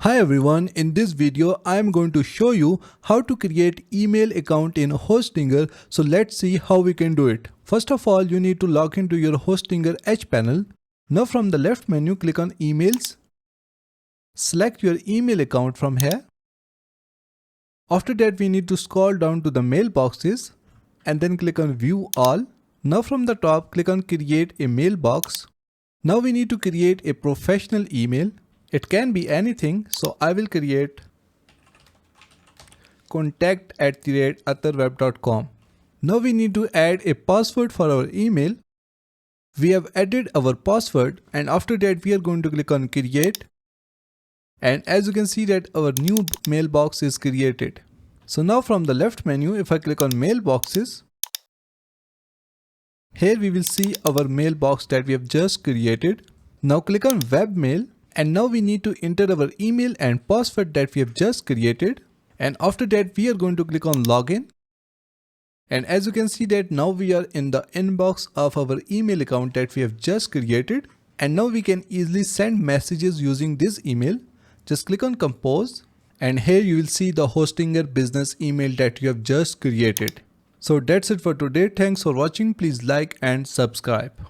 Hi everyone, in this video I am going to show you how to create email account in Hostinger. So let's see how we can do it. First of all, you need to log into your Hostinger Edge panel. Now from the left menu, click on emails. Select your email account from here. After that, we need to scroll down to the mailboxes and then click on view all. Now from the top, click on create a mailbox. Now we need to create a professional email. It can be anything, so I will create contact@atharweb.com. Now we need to add a password for our email. We have added our password and after that we are going to click on create. And as you can see that our new mailbox is created. So now from the left menu, if I click on mailboxes, here we will see our mailbox that we have just created. Now click on webmail. And now we need to enter our email and password that we have just created. And after that, we are going to click on login. And as you can see that now we are in the inbox of our email account that we have just created. And now we can easily send messages using this email. Just click on compose. And here you will see the Hostinger business email that you have just created. So that's it for today. Thanks for watching. Please like and subscribe.